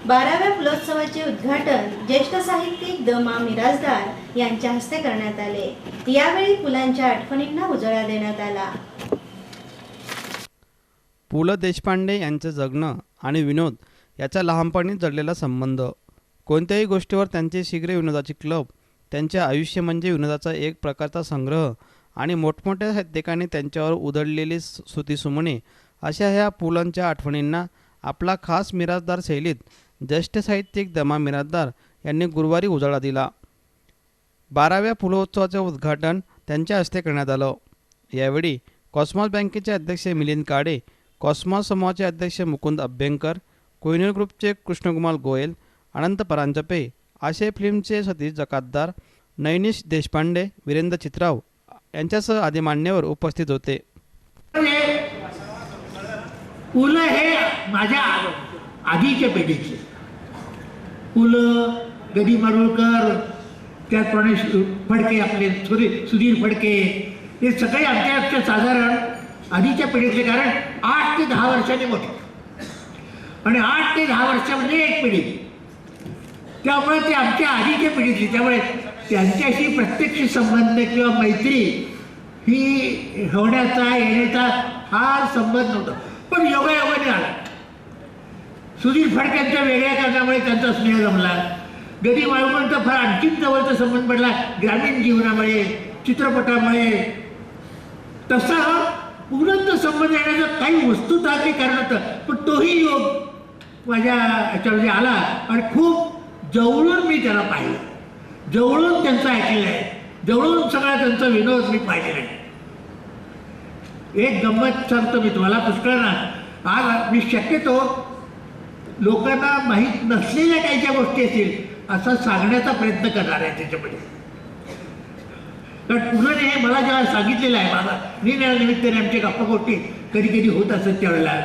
12व्या फुलोत्सवाचे उद्घाटन ज्येष्ठ साहित्यिक द मा मिरासदार यांच्या हस्ते करण्यात आले। यावेळी पुलांच्या आठवणींना उजाळा देण्यात आला। पु ल देशपांडे यांचे जगणं आणि विनोद याचा लहानपणी जडलेला संबंध, कोणत्याही गोष्टीवर त्यांचे शीघ्र विनोदाची क्लब, त्यांचे आयुष्य म्हणजे विनोदाचा एक प्रकारचा संग्रह आणि मोठमोठ्या साहित्यिकांनी त्यांच्यावर उधळलेली स्तुतिसुमने, अशा ह्या पुलंच्या आठवणींना आपला खास मिरासदार शैलीत ज्येष्ठ साहित्यिक द मा मिरासदार यांनी गुरुवारी उजाळा दिला। 12व्या फुलोत्सवाचे उद्घाटन त्यांच्या हस्ते करण्यात आलं। यावेळी कॉस्मॉस बँकेचे अध्यक्ष मिलिंद काडे, कॉस्मॉस समूहाचे अध्यक्ष मुकुंद अभ्यंकर, कोहिनूर ग्रुपचे कृष्णकुमार गोयल, अनंत परांजपे, आशय फिल्मचे सतीश जकातदार, नयनीश देशपांडे, वीरेंद्र चित्राव यांच्यासह आदी मान्यवर उपस्थित होते। पु ल हे माझ्या आधीच्या पिढीचे पु ल, गदी माडगूळकर, त्याचप्रमाणे फडके, आपले सुधीर फडके, हे सगळे आमच्या साधारण आधीच्या पिढीतले, कारण 8 ते 10 वर्षांनी मोठे, आणि 8 ते 10 वर्ष म्हणजे एक पिढी, त्यामुळे ते आमच्या आधीच्या पिढीतली, त्यामुळे त्यांच्याशी प्रत्यक्ष संबंध किंवा मैत्री ही होण्याचा येण्याचा हा संबंध नव्हता, पण योगायोगाने आला। सुधीर फडक्यांच्या वेगळ्या कारणामुळे त्यांचा स्नेह जमला, गदी माडगूळकरांचा फार आणखीन जवळचा संबंध पडला ग्रामीण जीवनामुळे, चित्रपटामुळे। तसा पुलंचा संबंध येण्याचं काही वस्तुतः ते कारण होतं, पण तोही योग माझ्या याच्यामध्ये आला आणि खूप जवळून मी त्याला पाहिलं, जवळून त्यांचं ऐकलेलं आहे, जवळून सगळा त्यांचा विनोद मी पाहिलेला आहे। एक गंमत सांगतो मी तुम्हाला, पुष्कळ ना, आज मी शक्यतो लोकांना माहीत नसलेल्या काही ज्या गोष्टी असतील असं सांगण्याचा प्रयत्न करणार आहे त्याच्यामध्ये। कारण पुलंने मला जेव्हा सांगितलेलं आहे, माझा निमित्ताने आमच्या गप्पा गोष्टी कधी कधी होत असत त्यावेळेला,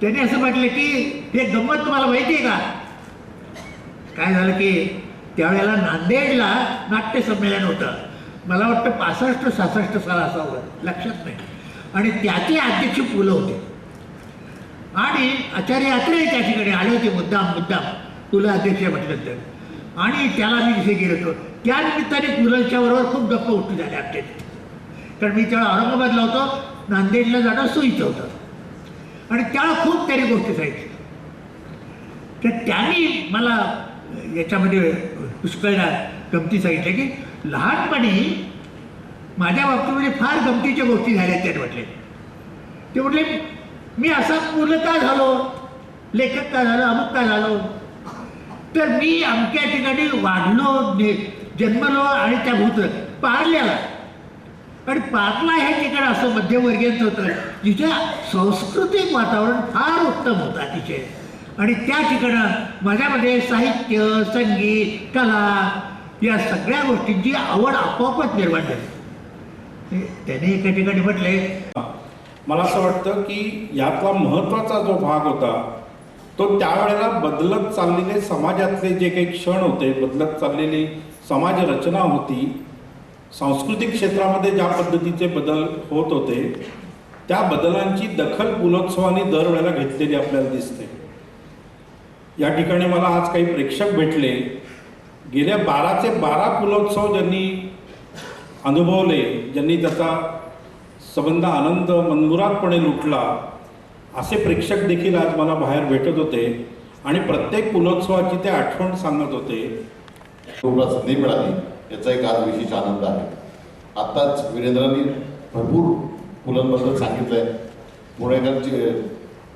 त्याने असं म्हटलं की हे गंमत तुम्हाला माहिती आहे का, काय झालं की त्यावेळेला नांदेडला नाट्य संमेलन होतं, मला वाटतं 65-66 साल असावं, लक्षात नाही, आणि त्याचे अध्यक्ष पु ल होते, आणि आचार्य यात्रे त्या ठिकाणी आले होते मुद्दाम पु ल अध्यक्ष म्हटलं तर, आणि त्याला मी जिथे गेलो होतो त्या निमित्ताने पु लच्या बरोबर खूप गप्पा गोष्टी झाल्या आमच्या, कारण मी त्यावेळेला औरंगाबादला होतो, नांदेडला जाणं सोयीचं होतं, आणि त्यावेळेला खूप त्याने गोष्टी सांगितल्या, तर त्यांनी मला याच्यामध्ये पुष्कळदा गमती सांगितल्या की लहानपणी माझ्या बाबतीमध्ये फार गमतीच्या गोष्टी झाल्या। त्याने म्हटले, ते म्हटले मी असा पु ल का झालो, लेखक का झालो, अमुक का झालो, तर मी अमक्या ठिकाणी वाढलो, जन्मलो, आणि त्या भूत पार्ल्याला, आणि पार्ला हे ठिकाण असं मध्यमवर्गीयांचं होतं जिथे सांस्कृतिक वातावरण फार उत्तम होतं अतिशय, आणि त्या ठिकाणं माझ्यामध्ये साहित्य, संगीत, कला या सगळ्या गोष्टींची आवड आपोआपच निर्माण झाली। त्याने एका ठिकाणी म्हटले, मला असं वाटतं की यातला महत्त्वाचा जो भाग होता तो त्यावेळेला बदलत चाललेले समाजातले जे काही क्षण होते, बदलत चाललेली समाज रचना होती, सांस्कृतिक क्षेत्रामध्ये ज्या पद्धतीचे बदल होत होते त्या बदलांची दखल पुलोत्सवाने दरवेळेला घेतलेली आपल्याला दिसते। या ठिकाणी मला आज काही प्रेक्षक भेटले, गेल्या 12चे 12 पुलोत्सव ज्यांनी अनुभवले, ज्यांनी त्याचा संबंध आनंद मनमुरादपणे लुटला, असे प्रेक्षक देखील आज मला बाहेर भेटत होते, आणि प्रत्येक पुलोत्सवाची ते आठवण सांगत होते। तुम्हाला संधी मिळाली याचा एक आज विशेष आनंद आहे। आत्ताच वीरेंद्रांनी भरपूर पुलंबद्दल सांगितलंय,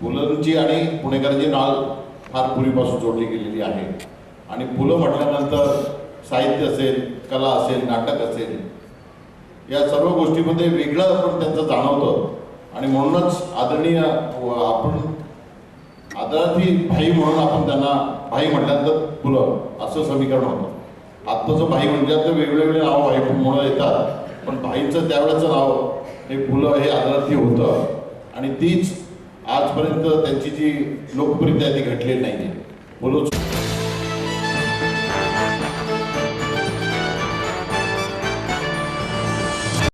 पुलंची आणि पुणेकरांची नाळ फार पूर्वीपासून जोडली गेलेली आहे, आणि पु ल म्हटल्यानंतर साहित्य असेल, कला असेल, नाटक असेल, या सर्व गोष्टीमध्ये वेगळं पण त्यांचं जाणवतं, आणि म्हणूनच आदरणीय आपण आदरार्थी भाई म्हणून आपण त्यांना भाई म्हटल्यानंतर पु ल असं समीकरण होतं। आत्ताचं भाई म्हणजे तर वेगवेगळे नाव भाई म्हणून येतात, पण भाईंचं त्यावेळेचं नाव हे पु ल हे आदरार्थी होतं, आणि तीच आजपर्यंत त्यांची जी लोकप्रियता आहे ती घटलेली नाही आहे।